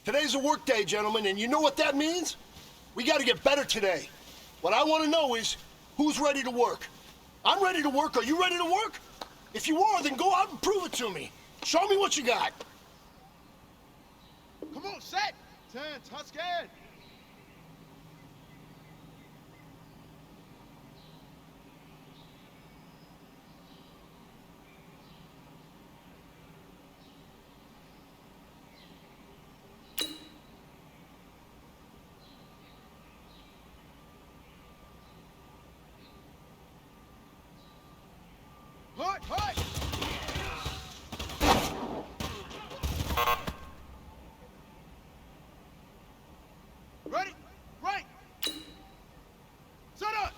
Today's a work day, gentlemen, and you know what that means? We got to get better today. What I want to know is, who's ready to work? I'm ready to work. Are you ready to work? If you are, then go out and prove it to me. Show me what you got. Come on, set. 10, Tuscan. Hut, hut. Ready? Right. Set up.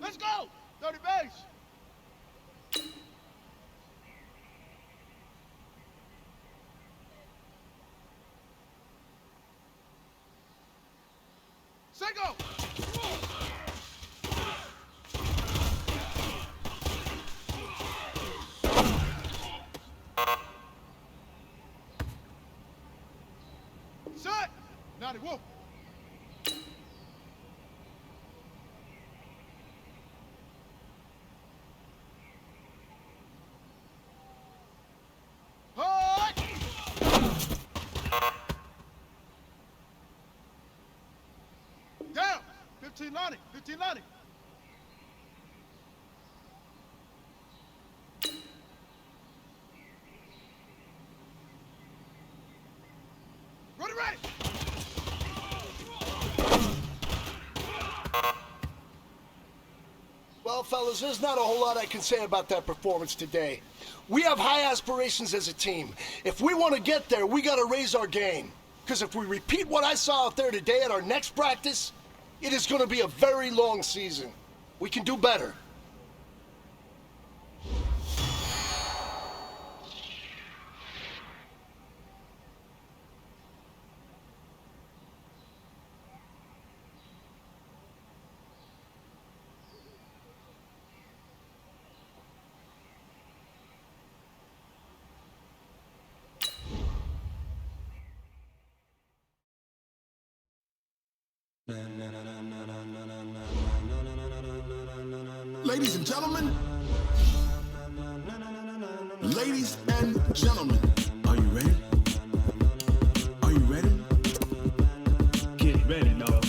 Let's go. 30 base. Set go. Set. Naughty whoop. Hut. Down. 15 Lonnie. 15 Lonnie. Ready, ready. Well, fellas, there's not a whole lot I can say about that performance today. We have high aspirations as a team. If we want to get there, we got to raise our game. Because if we repeat what I saw out there today at our next practice, it is going to be a very long season. We can do better. Ladies and gentlemen, ladies and gentlemen, are you ready? Are you ready? Get ready, dog.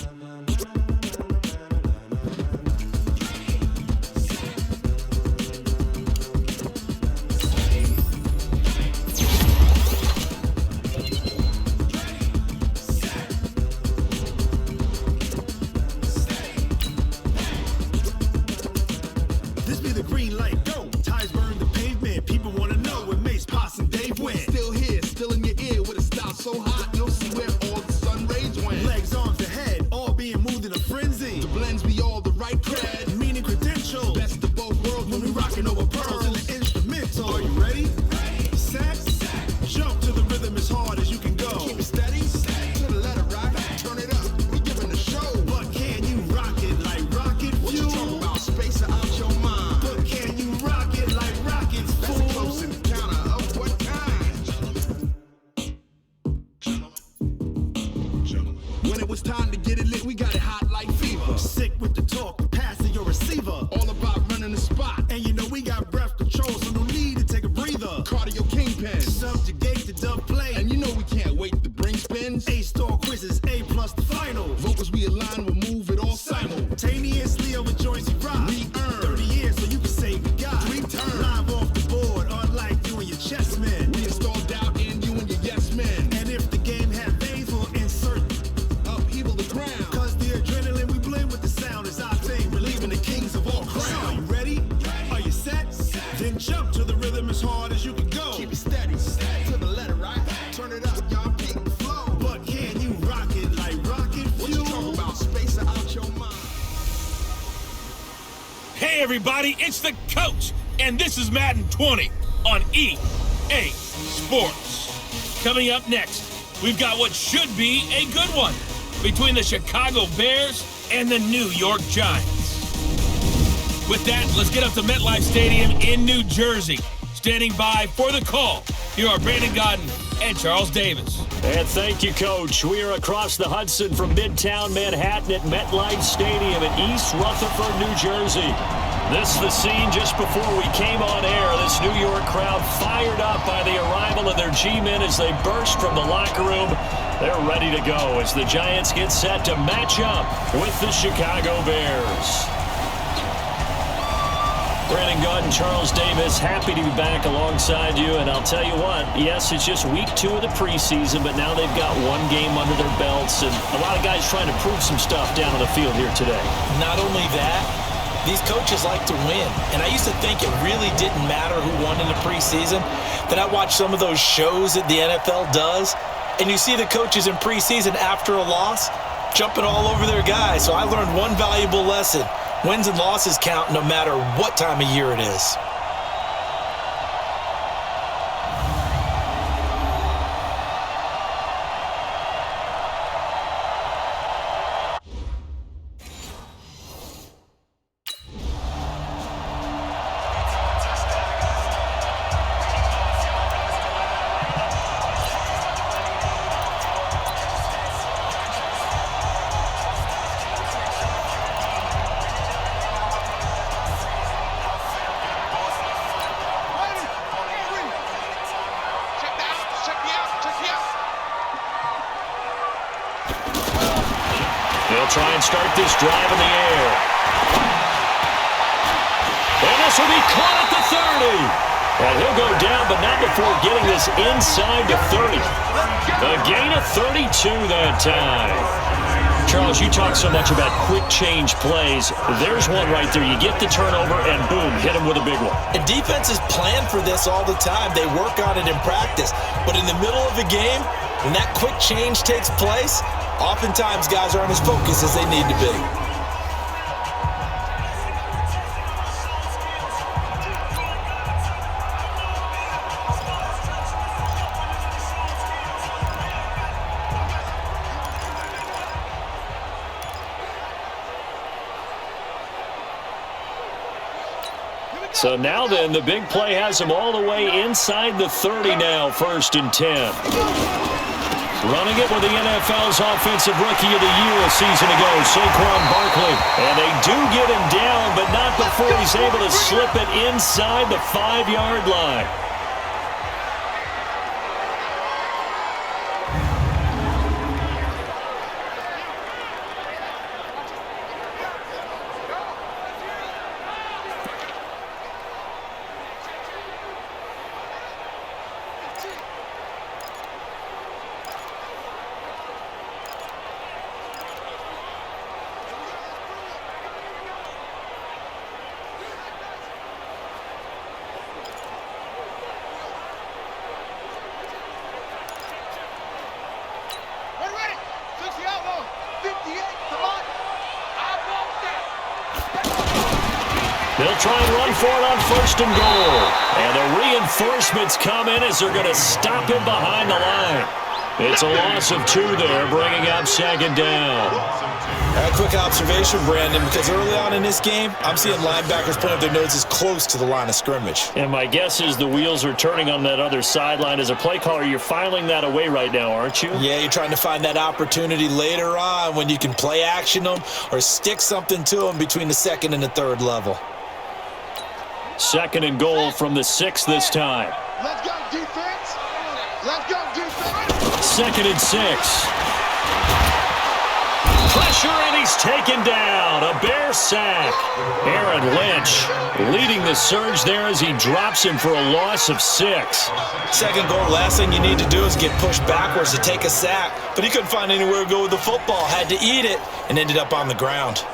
This be the green light, go. Ties burn the pavement. People want to know where Mace, Pops, and Dave went. Still here, still in your ear with a style so hot, you'll see where all the sun rays went. Legs, arms, and head, all being moved in a frenzy. The blends be all the right cred, meaning credentials. Best of both worlds when we rocking over pearls in the instrumental. Are you ready? Set, jump to the rhythm as hard as you can go. Keep it steady, to the letter right. Turn it up, we giving the show. But can you rock it like rocket fuel? What you talking about? Space out your mind. But can you rock it like rockets, fool? That's a close encounter of what kind? When it was time to get it lit, we got it hot like fever. Sick with the talk, passing your receiver. All about running the spot. And you know we got breath control, so no need to take a breather. Cardio kingpin, subjugate the dub play. And you know we can't wait to bring spins. A-star quizzes, A+ the final. Vocals we align, we'll move it all simultaneously over joints you rock. We earn 30 years so you can say we got 3 turns. Live off the board, unlike you and your chess men. We install doubt in you and your yes men. And if the game had veins, we'll insert upheaval the ground. Cause the adrenaline we blend with the sound is our thing, relieving the kings of all crowns. So are you ready? Are you set? Then jump to the rhythm as hard as you can go. Keep it steady, to the letter right. Turn it up, y'all keep the flow. But can you rock it like rocket fuel? What you talking about? Space out your mind. Hey everybody, it's the coach, and this is Madden 20 on EA Sports. Coming up next, we've got what should be a good one between the Chicago Bears and the New York Giants. With that, let's get up to MetLife Stadium in New Jersey. Standing by for the call, here are Brandon Godden and Charles Davis. And thank you, Coach. We are across the Hudson from Midtown Manhattan at MetLife Stadium in East Rutherford, New Jersey. This is the scene just before we came on air. This New York crowd fired up by the arrival of their G-men as they burst from the locker room. They're ready to go as the Giants get set to match up with the Chicago Bears. Brandon Godden, Charles Davis, happy to be back alongside you. And I'll tell you what, yes, it's just week 2 of the preseason, but now they've got one game under their belts. And a lot of guys trying to prove some stuff down on the field here today. Not only that, these coaches like to win. And I used to think it really didn't matter who won in the preseason. Then I watched some of those shows that the NFL does, and you see the coaches in preseason after a loss jumping all over their guys. So I learned one valuable lesson. Wins and losses count no matter what time of year it is. They'll try and start this drive in the air. And this will be caught at the 30. And he'll go down, but not before getting this inside the 30. A gain of 32 that time. Charles, you talk so much about quick change plays. There's one right there. You get the turnover, and boom, hit him with a big one. And defenses plan for this all the time. They work on it in practice. But in the middle of the game, when that quick change takes place, oftentimes guys aren't as focused as they need to be. So now then, the big play has him all the way inside the 30 now, 1st and 10. Running it with the NFL's Offensive Rookie of the Year a season ago, Saquon Barkley. And they do get him down, but not before he's able to slip it inside the 5-yard line. They'll try and run for it on 1st and goal. And the reinforcements come in as they're going to stop him behind the line. It's a loss of 2 there, bringing up 2nd down. A quick observation, Brandon, because early on in this game, I'm seeing linebackers putting up their noses close to the line of scrimmage. And my guess is the wheels are turning on that other sideline. As a play caller, you're filing that away right now, aren't you? Yeah, you're trying to find that opportunity later on when you can play action them or stick something to them between the 2nd and the 3rd level. 2nd and goal from the 6 this time. Let's go, defense. Let's go, defense. 2nd and 6. Pressure, and he's taken down. A Bear sack. Aaron Lynch leading the surge there as he drops him for a loss of 6. 2nd goal, last thing you need to do is get pushed backwards to take a sack. But he couldn't find anywhere to go with the football. Had to eat it and ended up on the ground.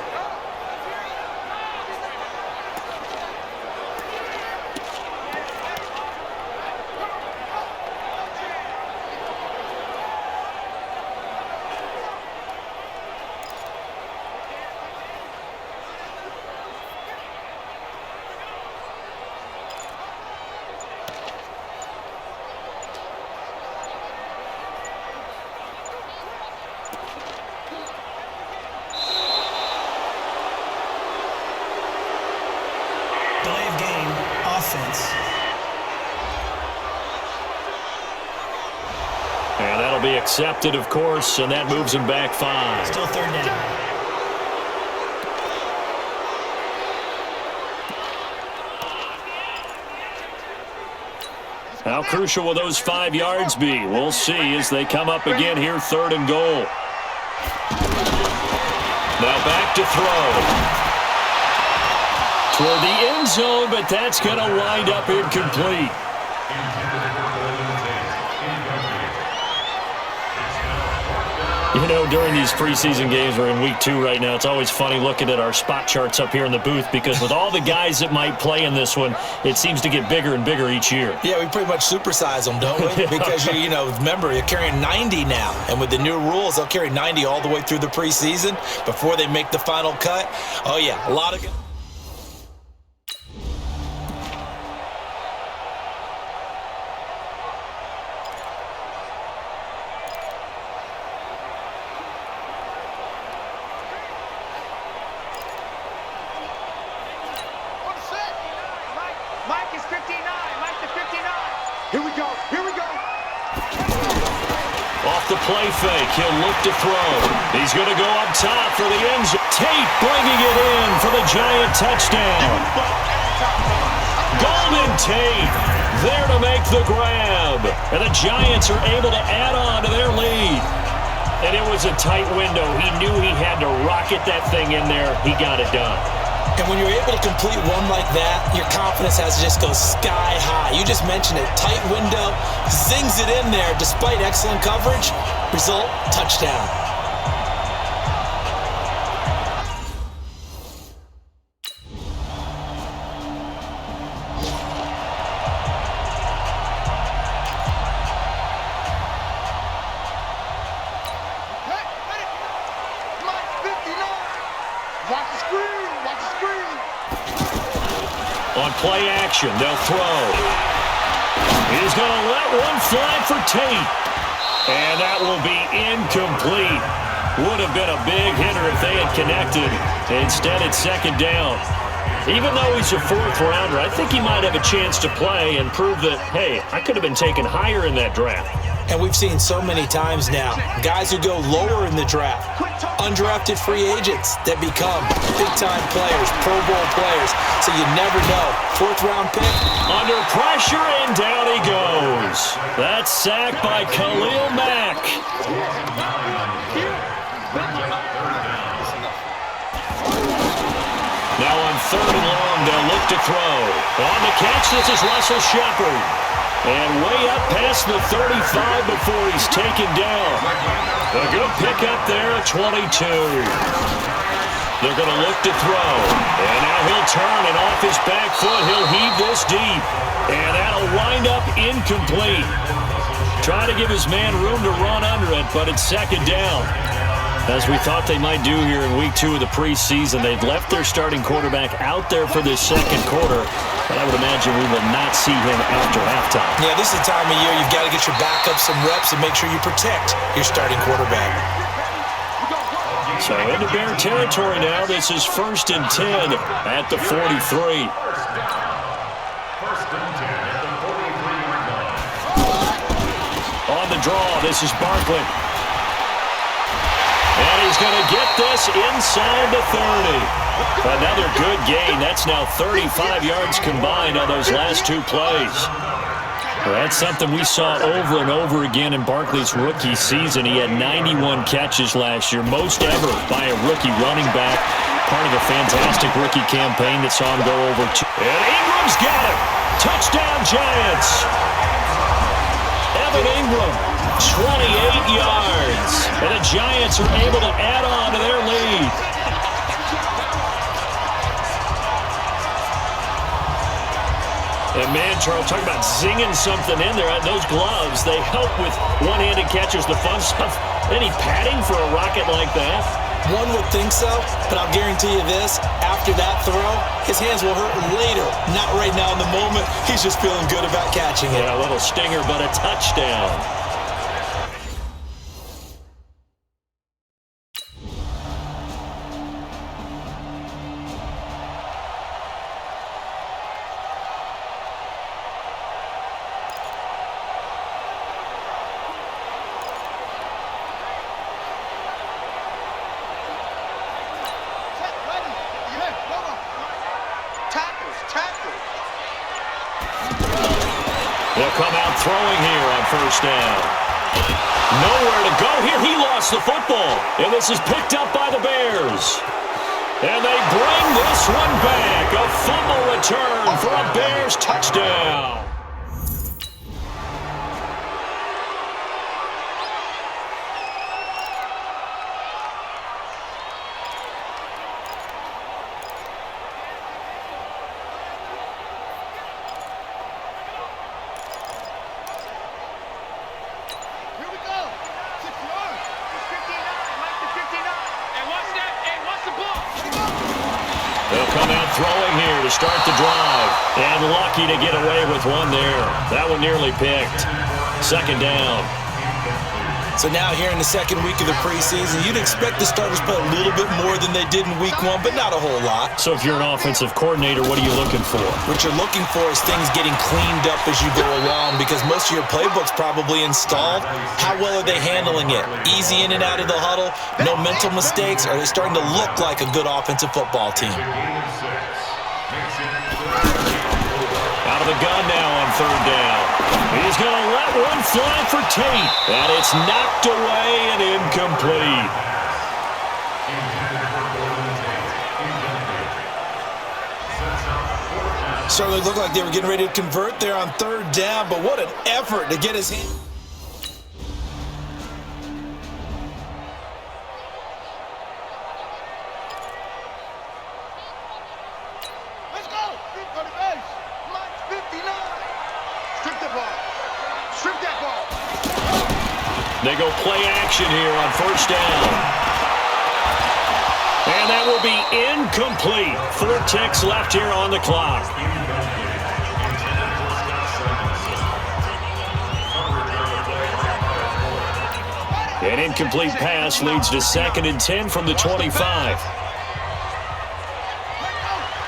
offense. And that'll be accepted, of course, and that moves him back 5. Still third down. How crucial will those 5 yards be? We'll see as they come up again here, 3rd and goal. Now back to throw. Toward the end zone, but that's going to wind up incomplete. You know, during these preseason games, we're in week 2 right now, it's always funny looking at our spot charts up here in the booth because with all the guys that might play in this one, it seems to get bigger and bigger each year. Yeah, we pretty much supersize them, don't we? Because, you know, remember, you're carrying 90 now. And with the new rules, they'll carry 90 all the way through the preseason before they make the final cut. Oh, yeah, a lot of... Mike is 59. Mike the 59. Here we go. Here we go. Off the play fake, he'll look to throw. He's going to go up top for the end zone. Tate bringing it in for the Giant touchdown. Golden Tate there to make the grab. And the Giants are able to add on to their lead. And it was a tight window. He knew he had to rocket that thing in there. He got it done. And when you're able to complete one like that, your confidence has to just go sky high. You just mentioned it. Tight window, zings it in there despite excellent coverage. Result, touchdown. Mike 59. Watch the screen. Watch the screen. On play action, they'll throw. He's going to let one fly for Tate. And that will be incomplete. Would have been a big hitter if they had connected. Instead, it's 2nd down. Even though he's a 4th rounder, I think he might have a chance to play and prove that, hey, I could have been taken higher in that draft. And we've seen so many times now, guys who go lower in the draft, undrafted free agents that become big-time players, Pro Bowl players, so you never know. 4th round pick. Under pressure, and down he goes. That's sacked by Khalil Mack. Now on 3rd and long, they'll look to throw. On the catch, this is Russell Shepard. And way up past the 35 before he's taken down. A good pickup there at 22. They're going to look to throw. And now he'll turn, and off his back foot, he'll heave this deep. And that'll wind up incomplete. Try to give his man room to run under it, but it's 2nd down. As we thought they might do here in week 2 of the preseason, they've left their starting quarterback out there for this 2nd quarter. But I would imagine we will not see him after halftime. Yeah, this is the time of year you've got to get your backup some reps and make sure you protect your starting quarterback. So into Bear territory now. This is 1st and 10 at the 43. On the draw, this is Barkley. And he's going to get this inside the 30. Another good gain. That's now 35 yards combined on those last 2 plays. Well, that's something we saw over and over again in Barkley's rookie season. He had 91 catches last year, most ever by a rookie running back. Part of a fantastic rookie campaign that saw him go over 2. And Ingram's got it. Touchdown, Giants. Evan Ingram, 28 yards. And the Giants are able to add on to their lead. And man, Charles, talk about zinging something in there. Those gloves, they help with one-handed catches, the fun stuff. Any padding for a rocket like that? One would think so, but I'll guarantee you this, after that throw, his hands will hurt later. Not right now in the moment. He's just feeling good about catching it. Yeah, a little stinger, but a touchdown. tackled. They'll come out throwing here on first down. Nowhere to go here. He lost the football. And this is picked up by the Bears. And they bring this one back. A fumble return for a Bears touchdown. Throwing here to start the drive. And lucky to get away with one there. That one nearly picked. Second down. So now here in the second week of the preseason, you'd expect the starters to play a little bit more than they did in week one, but not a whole lot. So if you're an offensive coordinator, what are you looking for? What you're looking for is things getting cleaned up as you go along, because most of your playbook's probably installed. How well are they handling it? Easy in and out of the huddle? No mental mistakes? Are they starting to look like a good offensive football team? Out of the gun now on third down. He's going to let one fly for Tate. And it's knocked away and incomplete. Certainly looked like they were getting ready to convert there on third down, but what an effort to get his hand. Let's go. Go to base. Mike 59. Strip the ball. Strip that ball. They go play action here on first down. And that will be incomplete. 4 ticks left here on the clock. An incomplete pass leads to 2nd and 10 from the 25.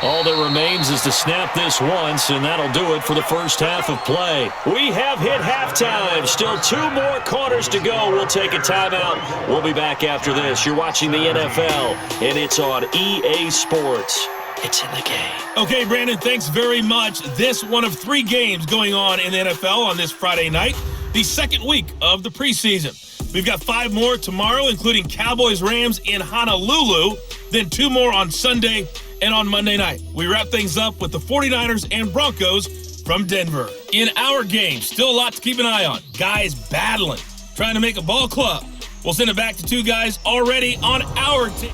All that remains is to snap this once, and that'll do it for the first half of play. We have hit halftime. Still 2 more quarters to go. We'll take a timeout. We'll be back after this. You're watching the NFL, and it's on EA Sports. It's in the game. Okay, Brandon, thanks very much. This one of 3 games going on in the NFL on this Friday night, the second week of the preseason. We've got 5 more tomorrow, including Cowboys-Rams in Honolulu, then 2 more on Sunday and on Monday night. We wrap things up with the 49ers and Broncos from Denver. In our game, still a lot to keep an eye on. Guys battling, trying to make a ball club. We'll send it back to 2 guys already on our team.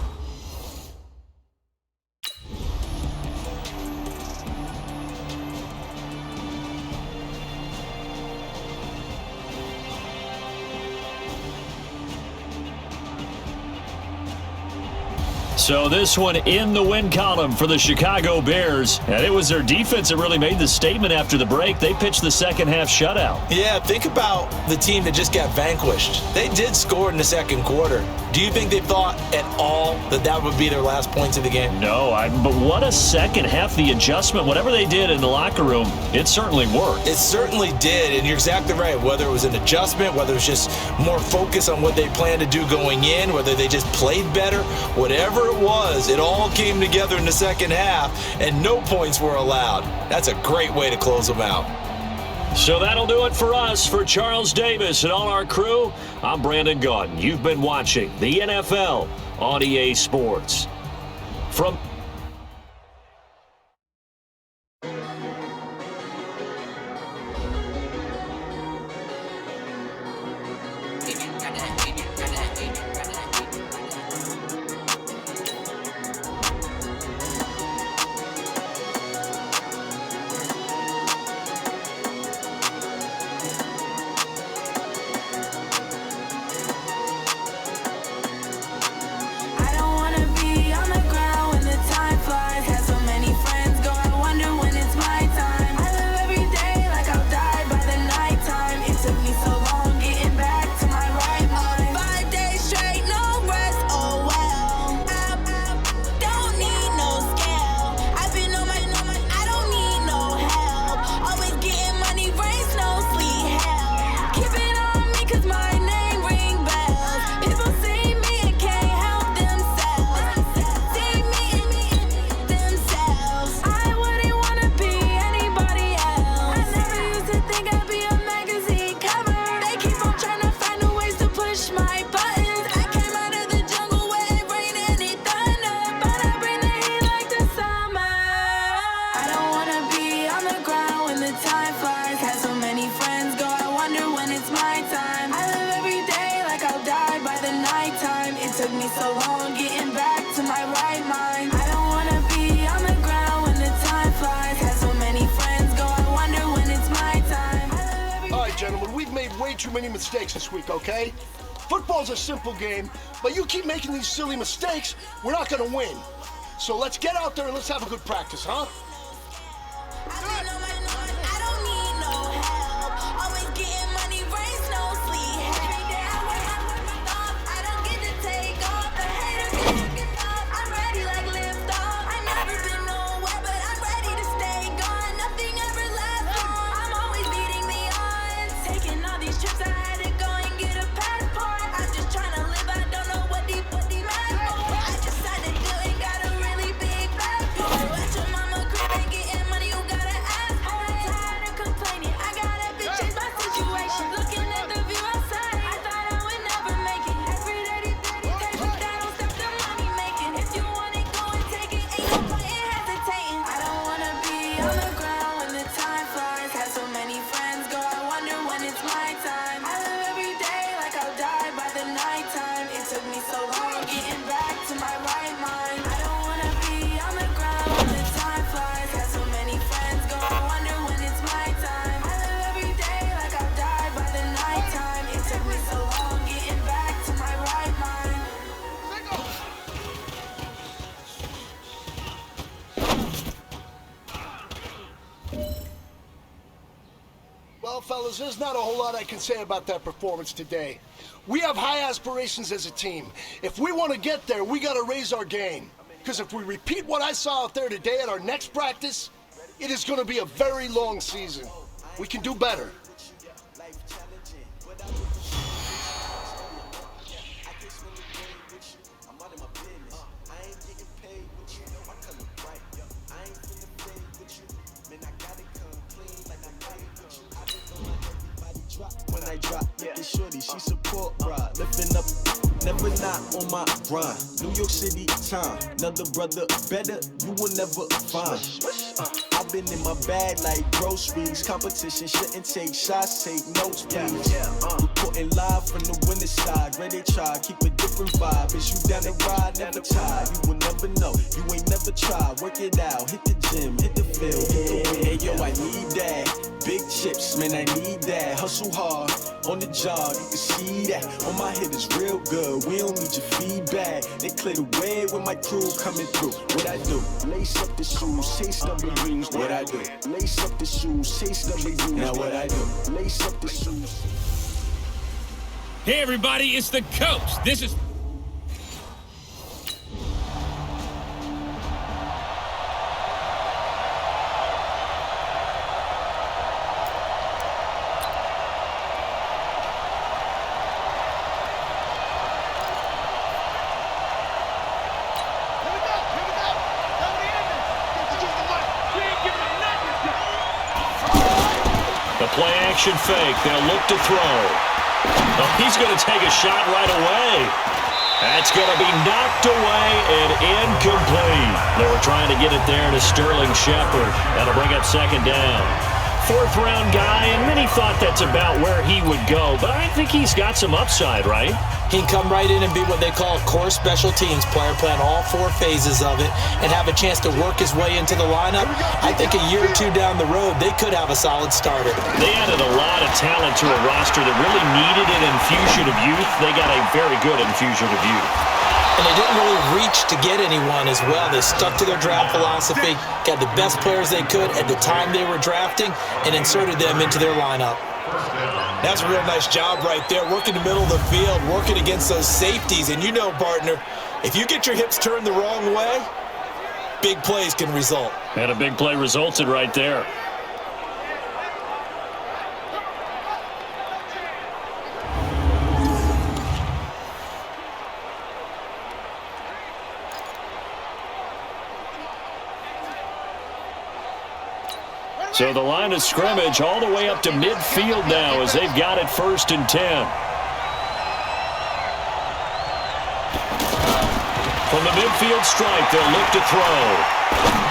So this one in the win column for the Chicago Bears. And it was their defense that really made the statement after the break. They pitched the second half shutout. Yeah, think about the team that just got vanquished. They did score in the second quarter. Do you think they thought at all that that would be their last points of the game? No, but what a second half. The adjustment, whatever they did in the locker room, it certainly worked. It certainly did, and you're exactly right. Whether it was an adjustment, whether it was just more focus on what they planned to do going in, whether they just played better, whatever it was, it all came together in the second half, and no points were allowed. That's a great way to close them out. So that'll do it for us. For Charles Davis and all our crew, I'm Brandon Gaudin. You've been watching the NFL on EA Sports. From I don't wanna be on the ground when the too many mistakes this week, okay? Football's a simple game, but you keep making these silly mistakes, we're not gonna win. So let's get out there and let's have a good practice, huh? Well, fellas, there's not a whole lot I can say about that performance today. We have high aspirations as a team. If we want to get there, we got to raise our game. Because if we repeat what I saw out there today at our next practice, it is going to be a very long season. We can do better. When I drop, looking shorty, she support ride. Lifting up, never not on my grind. New York City time, another brother better, you will never find. I've been in my bag like groceries. Competition shouldn't take shots, take notes, please. Reporting live from the winning side. Ready to try, keep a different vibe. Is you down the ride, never tired. You will never know, you ain't never tried. Work it out, hit the gym, hit the field, hit the wind. Hey yo, I need that. Big chips, man, I need that. Hustle hard, on the job, you can see that. On my hit is real good, we don't need your feedback. They clear the way when my crew coming through. What I do? Lace up the shoes, chase up the rings. What I do? Lace up the shoes, chase up the rings. Now what I do? Lace up the shoes. Hey, everybody, it's the coach. This is... Play action fake. They'll look to throw. Oh, he's going to take a shot right away. That's going to be knocked away and incomplete. They were trying to get it there to Sterling Shepard. That'll bring up second down. Fourth-round guy, and many thought that's about where he would go. But I think he's got some upside, right? He can come right in and be what they call a core special teams player, playing all four phases of it, and have a chance to work his way into the lineup. I think a year or two down the road, they could have a solid starter. They added a lot of talent to a roster that really needed an infusion of youth. They got a very good infusion of youth. And they didn't really reach to get anyone as well. They stuck to their draft philosophy, got the best players they could at the time they were drafting, and inserted them into their lineup. That's a real nice job right there, working the middle of the field, working against those safeties. And you know, partner, if you get your hips turned the wrong way, big plays can result. And a big play resulted right there. So the line of scrimmage all the way up to midfield now as they've got it 1st and 10. From the midfield stripe, they'll look to throw.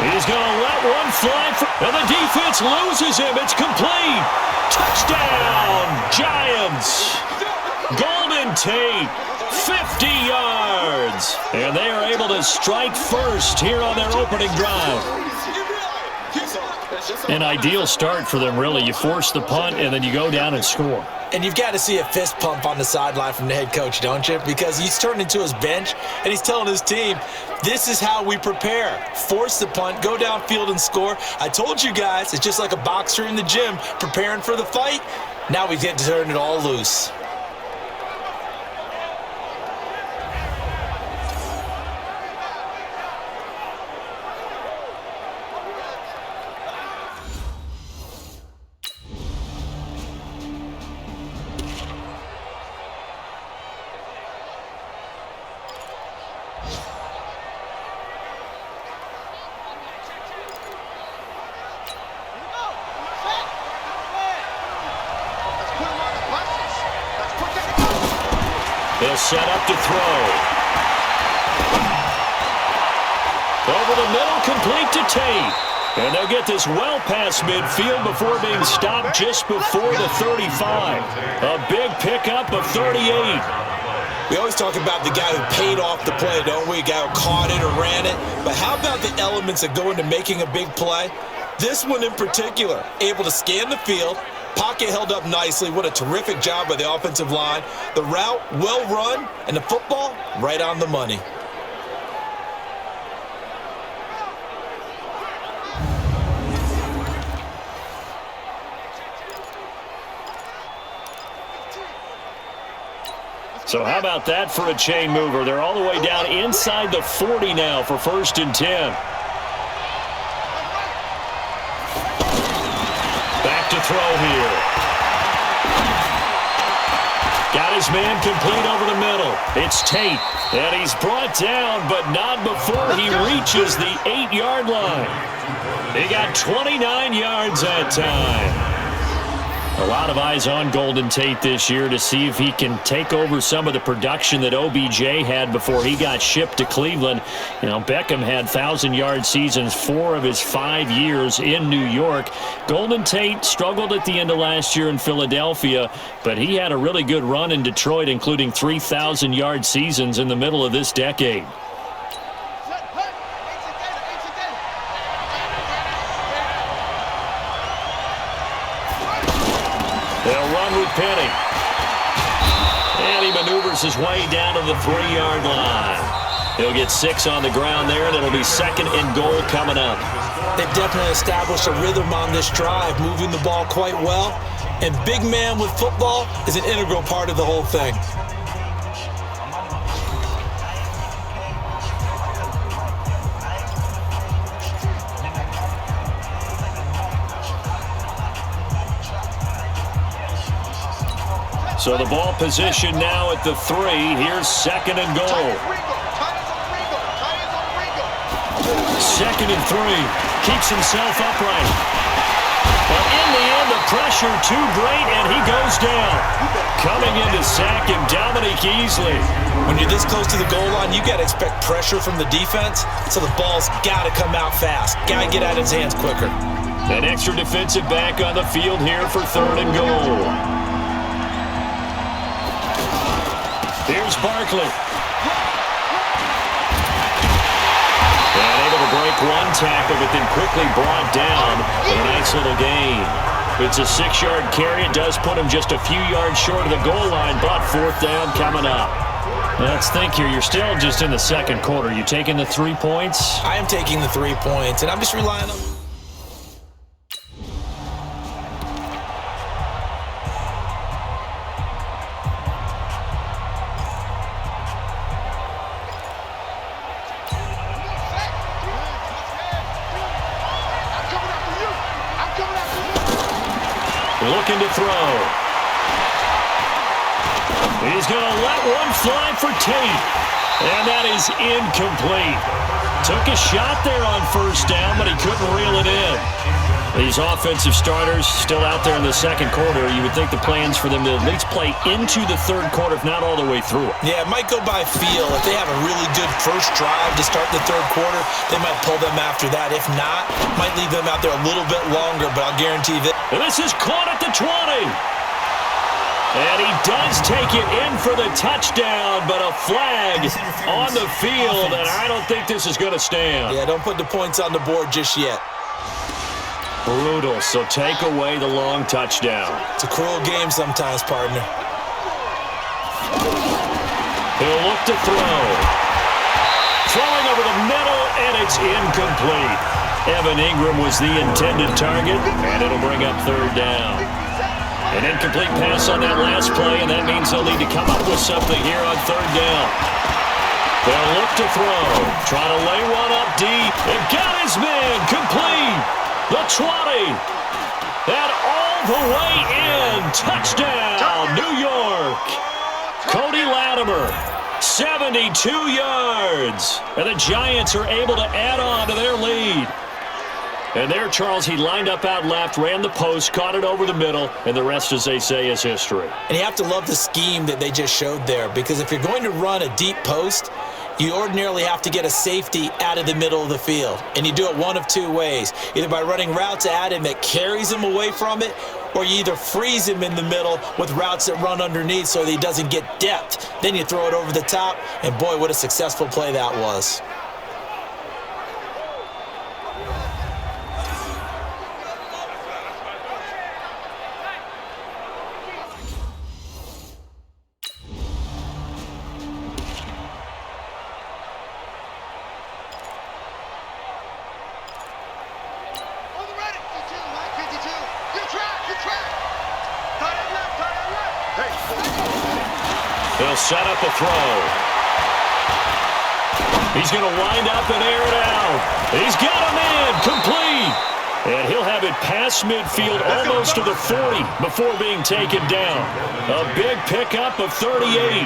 He's going to let one fly, and the defense loses him. It's complete. Touchdown, Giants. Golden Tate, 50 yards. And they are able to strike first here on their opening drive. An ideal start for them, really. You force the punt, and then you go down and score. And you've got to see a fist pump on the sideline from the head coach, don't you? Because he's turned into his bench, and he's telling his team, this is how we prepare. Force the punt, go downfield and score. I told you guys, it's just like a boxer in the gym preparing for the fight. Now we get to turn it all loose. They'll set up to throw. Over the middle, complete to Tate. And they'll get this well past midfield before being stopped just before the 35. A big pickup of 38. We always talk about the guy who paid off the play, don't we? A guy who caught it or ran it. But how about the elements that go into making a big play? This one in particular, able to scan the field, pocket held up nicely. What a terrific job by the offensive line. The route, well run, and the football, right on the money. So how about that for a chain mover? They're all the way down inside the 40 now for 1st and 10. Back to throw here. Got his man complete over the middle. It's Tate, and he's brought down, but not before he reaches the 8-yard line. He got 29 yards that time. A lot of eyes on Golden Tate this year to see if he can take over some of the production that OBJ had before he got shipped to Cleveland. You know, Beckham had 1,000-yard seasons 4 of his 5 years in New York. Golden Tate struggled at the end of last year in Philadelphia, but he had a really good run in Detroit, including 3,000-yard seasons in the middle of this decade. They'll run with Penny. And he maneuvers his way down to the 3-yard line. He'll get 6 on the ground there, and it'll be 2nd and goal coming up. They've definitely established a rhythm on this drive, moving the ball quite well. And big man with football is an integral part of the whole thing. So the ball position now at the 3. Here's 2nd and goal. 2nd and 3. Keeps himself upright. But in the end, the pressure too great, and he goes down. Coming in to sack him, Dominique Easley. When you're this close to the goal line, you got to expect pressure from the defense, so the ball's got to come out fast. Got to get out of his hands quicker. An extra defensive back on the field here for 3rd and goal. Here's Barkley. And able to break one tackle, but then quickly brought down with a nice little gain. It's a 6-yard carry. It does put him just a few yards short of the goal line, but 4th down coming up. Let's think here. You're still just in the 2nd quarter. You taking the 3 points? I am taking the 3 points, and I'm just relying on... Looking to throw. He's going to let one fly for Tate. And that is incomplete. Took a shot there on 1st down, but he couldn't reel it in. These offensive starters still out there in the 2nd quarter. You would think the plans for them to at least play into the 3rd quarter, if not all the way through it. Yeah, it might go by feel. If they have a really good first drive to start the 3rd quarter, they might pull them after that. If not, might leave them out there a little bit longer, but I'll guarantee that. And this is caught at the 20. And he does take it in for the touchdown, but a flag on the field, and I don't think this is going to stand. Yeah, don't put the points on the board just yet. Brutal, so take away the long touchdown. It's a cruel game sometimes, partner. He'll look to throw. Throwing over the middle, and it's incomplete. Evan Ingram was the intended target, and it'll bring up third down. An incomplete pass on that last play, and that means they'll need to come up with something here on third down. They'll look to throw. Trying to lay one up deep. And got his man complete. The 20. And all the way in. Touchdown, New York. Cody Latimer, 72 yards. And the Giants are able to add on to their lead. And there, Charles, he lined up out left, ran the post, caught it over the middle, and the rest, as they say, is history. And you have to love the scheme that they just showed there, because if you're going to run a deep post, you ordinarily have to get a safety out of the middle of the field. And you do it one of two ways, either by running routes at him that carries him away from it, or you either freeze him in the middle with routes that run underneath so that he doesn't get depth. Then you throw it over the top, and boy, what a successful play that was. They'll set up a throw. He's going to wind up and air it out. He's got a man complete. And he'll have it past midfield almost to the 40 before being taken down. A big pickup of 38.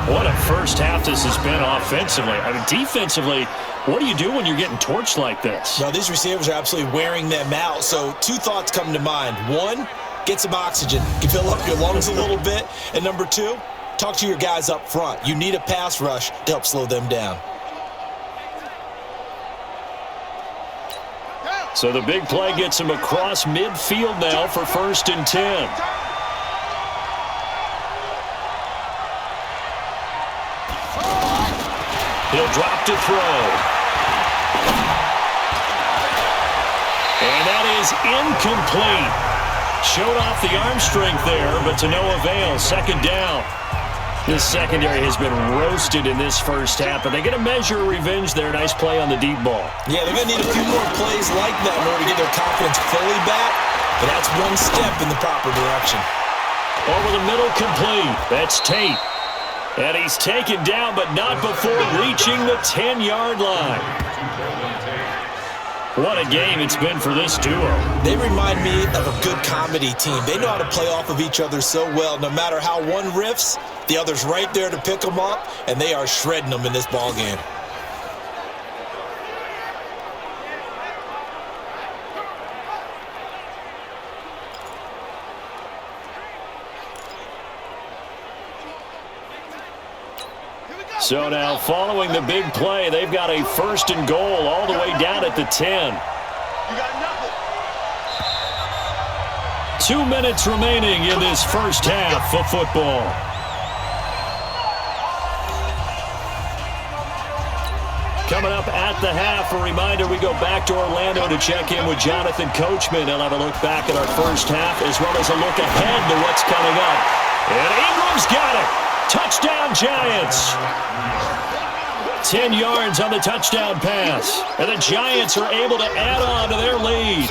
What a first half this has been offensively. I mean, defensively, what do you do when you're getting torched like this? No, these receivers are absolutely wearing them out. So two thoughts come to mind. One, get some oxygen. You fill up your lungs a little bit. And number two, talk to your guys up front. You need a pass rush to help slow them down. So the big play gets him across midfield now for 1st and 10. He'll drop to throw. And that is incomplete. Showed off the arm strength there, but to no avail. 2nd down. This secondary has been roasted in this first half, but they get a measure of revenge there. Nice play on the deep ball. Yeah, they're going to need a few more plays like that in order to get their confidence fully back, but that's one step in the proper direction. Over the middle, complete. That's Tate. And he's taken down, but not before reaching the 10-yard line. What a game it's been for this duo. They remind me of a good comedy team. They know how to play off of each other so well. No matter how one riffs, the other's right there to pick them up, and they are shredding them in this ball game. So now, following the big play, they've got a 1st and goal all the way down at the 10. 2 minutes remaining in this first half of football. Coming up at the half, a reminder, we go back to Orlando to check in with Jonathan Coachman. He'll have a look back at our first half as well as a look ahead to what's coming up. And Ingram's got it. Touchdown, Giants. 10 yards on the touchdown pass. And the Giants are able to add on to their lead.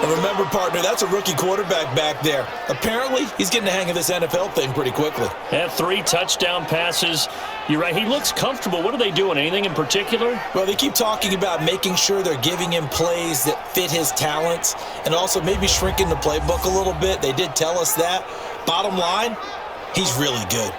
And remember, partner, that's a rookie quarterback back there. Apparently, he's getting the hang of this NFL thing pretty quickly. Had 3 touchdown passes. You're right, he looks comfortable. What are they doing? Anything in particular? Well, they keep talking about making sure they're giving him plays that fit his talents and also maybe shrinking the playbook a little bit. They did tell us that. Bottom line, he's really good.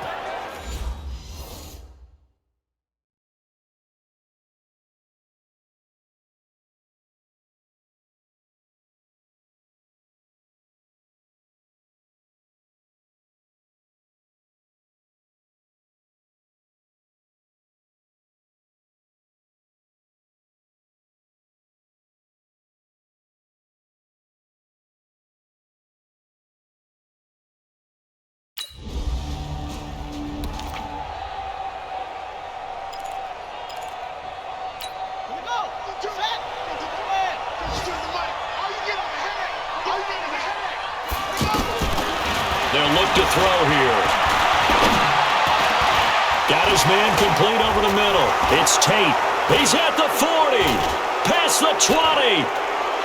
They'll look to throw here. Got his man complete over the middle. It's Tate. He's at the 40. Past the 20.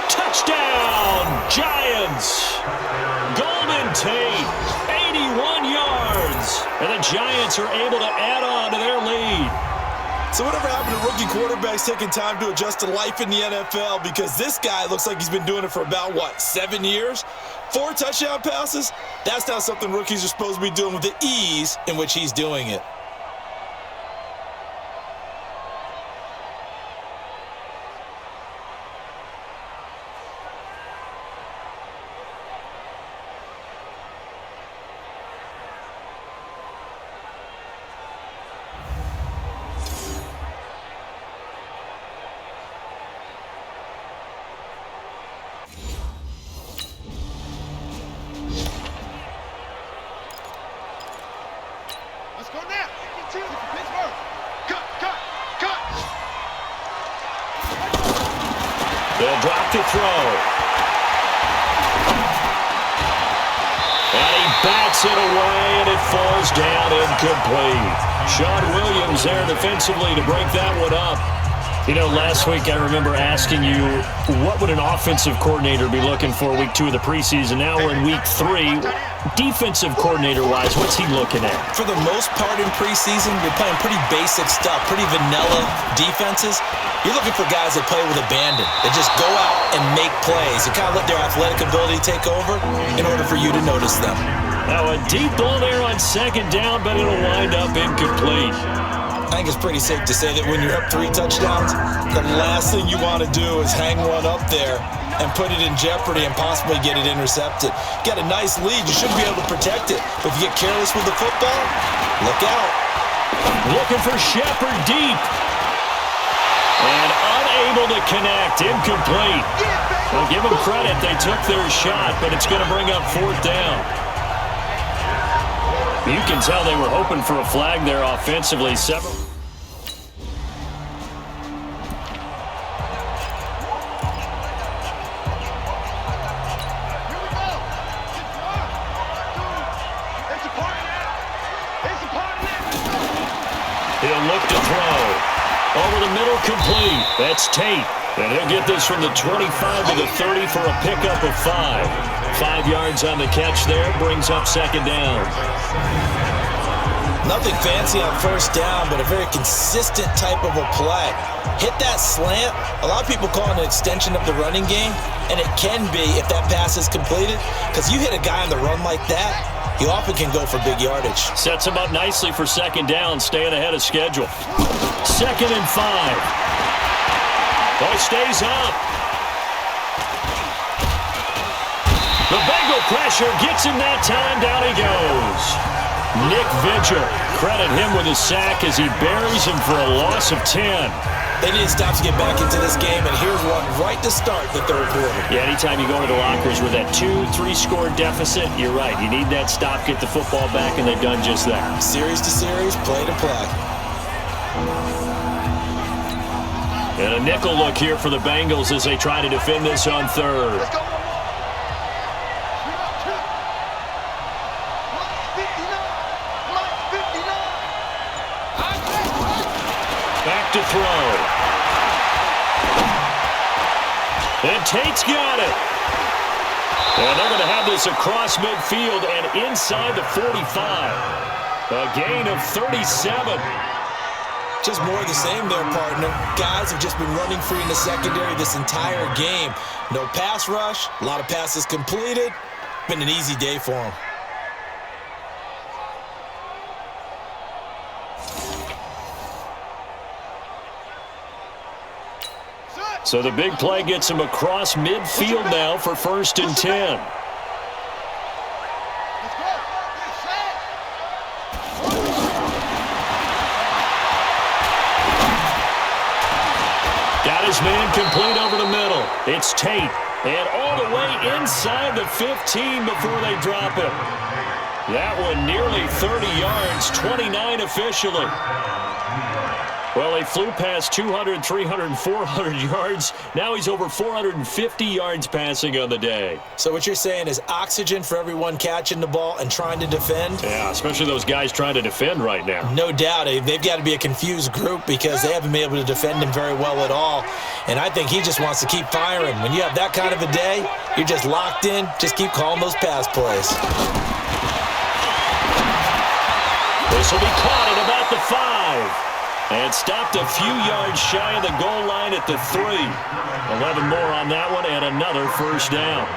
Touchdown, Giants. Golden Tate, 81 yards. And the Giants are able to add on to their lead. So whatever happened to rookie quarterbacks taking time to adjust to life in the NFL? Because this guy looks like he's been doing it for about, 7 years? 4 touchdown passes? That's not something rookies are supposed to be doing with the ease in which he's doing it. Let's go now. Pittsburgh. Cut. They'll drop to throw. And he bats it away, and it falls down incomplete. Sean Williams there defensively to break that one up. You know, last week I remember asking you, what would an offensive coordinator be looking for week 2 of the preseason? Now we're in week 3. Defensive coordinator-wise, what's he looking at? For the most part in preseason, you're playing pretty basic stuff, pretty vanilla defenses. You're looking for guys that play with abandon, that just go out and make plays and kind of let their athletic ability take over in order for you to notice them. Now a deep ball there on second down, but it'll wind up incomplete. I think it's pretty safe to say that when you're up 3 touchdowns, the last thing you want to do is hang one up there and put it in jeopardy and possibly get it intercepted. You got a nice lead. You should be able to protect it. But if you get careless with the football, look out. Looking for Shepard deep. And unable to connect. Incomplete. Well, give them credit. They took their shot, but it's going to bring up 4th down. You can tell they were hoping for a flag there offensively. Several. He'll look to throw. Over the middle, complete. That's Tate. And he'll get this from the 25 to the 30 for a pickup of 5. 5 yards on the catch there. Brings up 2nd down. Nothing fancy on 1st down, but a very consistent type of a play. Hit that slant. A lot of people call it an extension of the running game, and it can be if that pass is completed, because you hit a guy on the run like that, you often can go for big yardage. Sets him up nicely for 2nd down, staying ahead of schedule. 2nd and 5. Oh, stays up. The Bengal pressure gets him that time. Down he goes. Nick Vigil, credit him with a sack as he buries him for a loss of 10. They need to stop to get back into this game, and here's one right to start the 3rd quarter. Yeah, anytime you go into the lockers with that 2-3-score deficit, you're right. You need that stop, get the football back, and they've done just that. Series to series, play to play. And a nickel look here for the Bengals as they try to defend this on 3rd. Let's go. Back to throw. And Tate's got it. And they're going to have this across midfield and inside the 45. A gain of 37. Just more of the same there, partner. Guys have just been running free in the secondary this entire game. No pass rush, a lot of passes completed. Been an easy day for them. So the big play gets him across midfield now for 1st and 10. Got his man complete over the middle. It's Tate. And all the way inside the 15 before they drop him. That one nearly 30 yards, 29 officially. Well, he flew past 200, 300, 400 yards. Now he's over 450 yards passing on the day. So what you're saying is oxygen for everyone catching the ball and trying to defend? Yeah, especially those guys trying to defend right now. No doubt. They've got to be a confused group because they haven't been able to defend him very well at all. And I think he just wants to keep firing. When you have that kind of a day, you're just locked in. Just keep calling those pass plays. This will be caught at about the 5. And stopped a few yards shy of the goal line at the 3. 11 more on that one and another first down.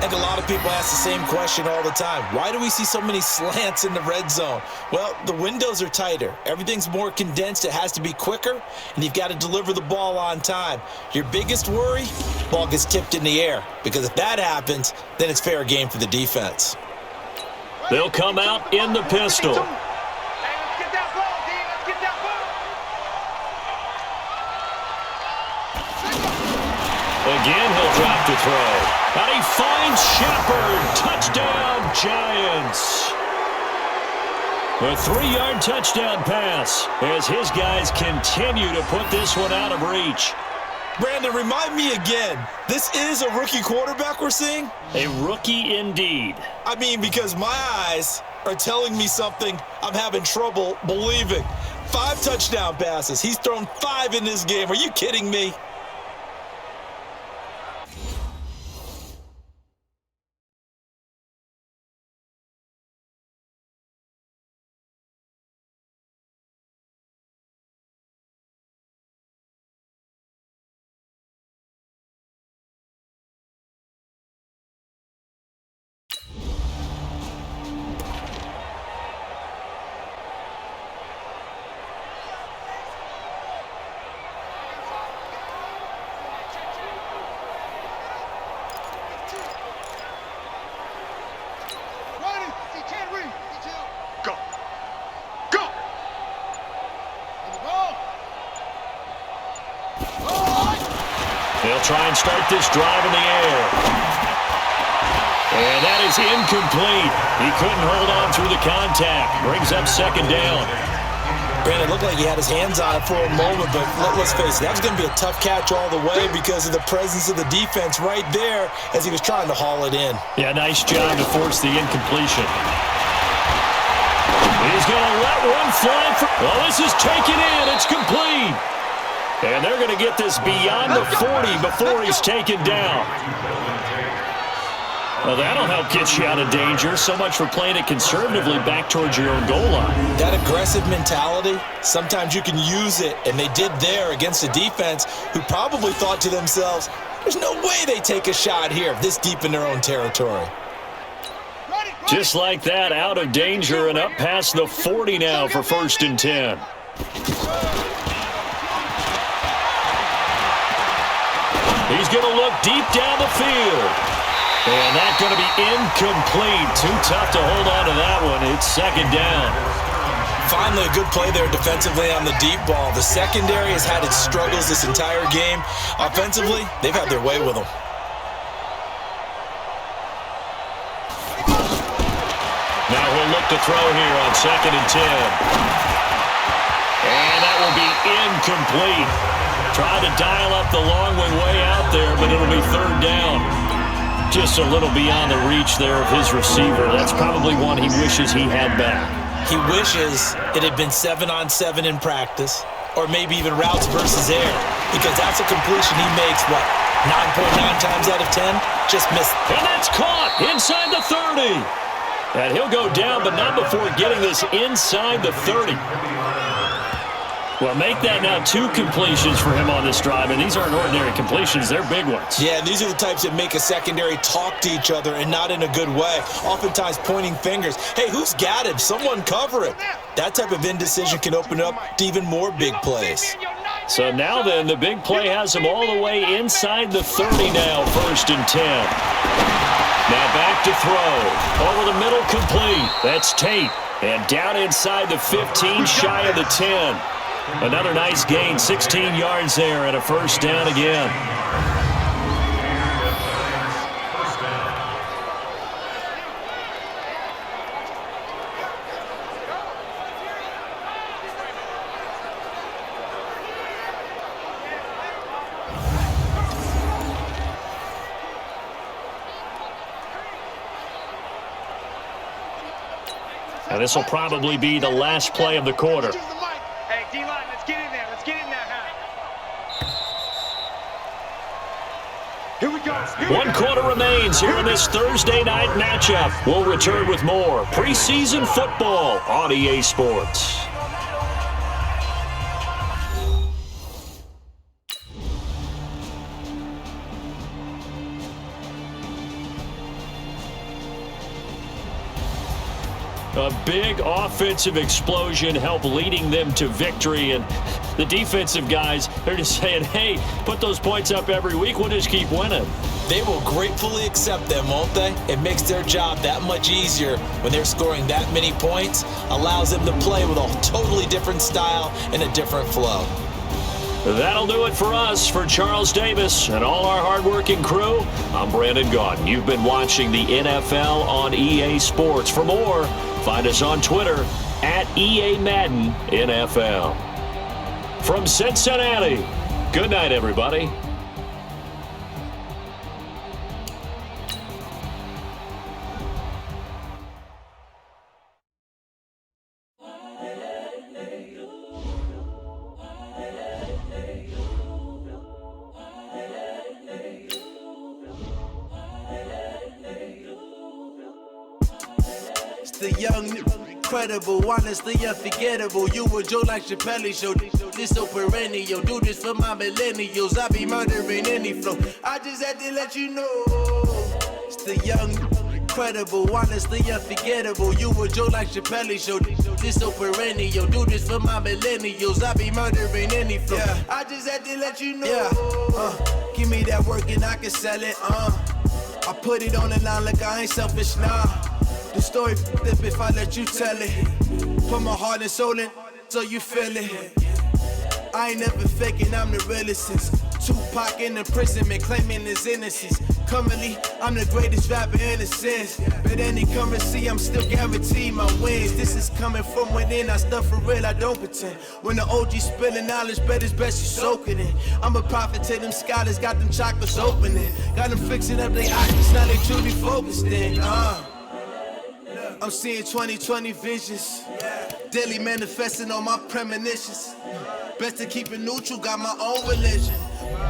And a lot of people ask the same question all the time. Why do we see so many slants in the red zone? Well, the windows are tighter. Everything's more condensed. It has to be quicker, and you've got to deliver the ball on time. Your biggest worry, ball gets tipped in the air, because if that happens, then it's fair game for the defense. They'll come out in the pistol. Again, he'll drop to throw. And he finds Shepard. Touchdown, Giants. A 3-yard touchdown pass as his guys continue to put this one out of reach. Brandon, remind me again, this is a rookie quarterback we're seeing? A rookie indeed. I mean, because my eyes are telling me something I'm having trouble believing. 5 touchdown passes. He's thrown 5 in this game. Are you kidding me? They'll try and start this drive in the air. And that is incomplete. He couldn't hold on through the contact. Brings up second down. Brandon, it looked like he had his hands on it for a moment, but let's face it, that was going to be a tough catch all the way because of the presence of the defense right there as he was trying to haul it in. Yeah, nice job to force the incompletion. He's going to let one fly. Well, this is taken in. It's complete. And they're going to get this beyond the 40 before he's taken down. Well, that'll help get you out of danger. So much for playing it conservatively back towards your own goal line. That aggressive mentality, sometimes you can use it, and they did there against a defense who probably thought to themselves, there's no way they take a shot here this deep in their own territory. Just like that, out of danger and up past the 40 now for 1st and 10. He's going to look deep down the field. And that's going to be incomplete. Too tough to hold on to that one. It's second down. Finally, a good play there defensively on the deep ball. The secondary has had its struggles this entire game. Offensively, they've had their way with them. Now he'll look to throw here on 2nd and 10. And that will be incomplete. Tried to dial up the long way out there, but it'll be 3rd down. Just a little beyond the reach there of his receiver. That's probably one he wishes he had back. He wishes it had been 7-on-7 in practice, or maybe even routes versus air, because that's a completion he makes, 9.9 times out of 10? Just missed. And that's caught inside the 30. And he'll go down, but not before getting this inside the 30. Well, make that now 2 completions for him on this drive, and these aren't ordinary completions. They're big ones. Yeah, and these are the types that make a secondary talk to each other and not in a good way, oftentimes pointing fingers. Hey, who's got him? Someone cover it. That type of indecision can open up to even more big plays. So now then, the big play has him all the way inside the 30 now, 1st and 10. Now back to throw. Over the middle, complete. That's Tate. And down inside the 15, shy of the 10. Another nice gain, 16 yards there, and a 1st down again. And this will probably be the last play of the quarter. Hey, D-line, let's get in there. Let's get in there, huh? Here we go. One quarter remains here in this Thursday night matchup. We'll return with more preseason football on EA Sports. A big offensive explosion helped leading them to victory, and the defensive guys, they're just saying, hey, put those points up every week, we'll just keep winning. They will gratefully accept them, won't they? It makes their job that much easier when they're scoring that many points, allows them to play with a totally different style and a different flow. That'll do it for us. For Charles Davis and all our hardworking crew, I'm Brandon Gaudin. You've been watching the NFL on EA Sports. For more, find us on Twitter at EA Madden NFL. From Cincinnati, good night, everybody. The young, incredible, honestly unforgettable. You a Joe like Chappelle show. This so perennial. Do this for my millennials. I be murdering any flow. I just had to let you know. It's the young, incredible, honestly unforgettable. You a Joe like Chappelle show. This so perennial. Do this for my millennials. I be murdering any flow. Yeah. I just had to let you know. Yeah. Give me that work and I can sell it. I put it on the line like I ain't selfish, nah. The story f***ed if I let you tell it. Put my heart and soul in so you feel it. I ain't never faking, I'm the realest since Tupac in imprisonment, claiming his innocence. Currently, I'm the greatest rapper in a sense. But any currency, I'm still guaranteed my wins. This is coming from within, I stuff for real, I don't pretend. When the OG spilling knowledge, bet it's best you soak it in. I'm a prophet to them scholars, got them chakras opening. Got them fixing up their eyes, now they truly focused in. I'm seeing 2020 visions, daily manifesting on my premonitions. Best to keep it neutral, got my own religion.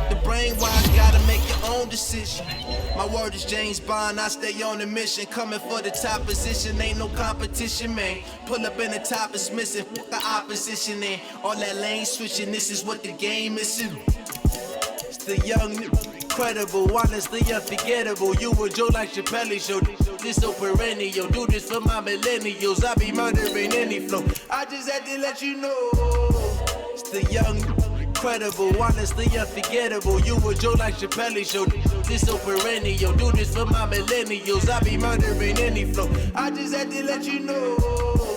The brainwise gotta make your own decision. My word is James Bond, I stay on a mission. Coming for the top position, ain't no competition, man. Pull up in the top is missing, fuck the opposition in. All that lane switching, this is what the game is. It's the young, incredible, honestly unforgettable. You a Joe like Chappelle show. This so perennial. Do this for my millennials. I be murdering any flow. I just had to let you know. It's the young, incredible, honestly unforgettable. You a Joe like Chappelle show. This so perennial. Do this for my millennials. I be murdering any flow. I just had to let you know.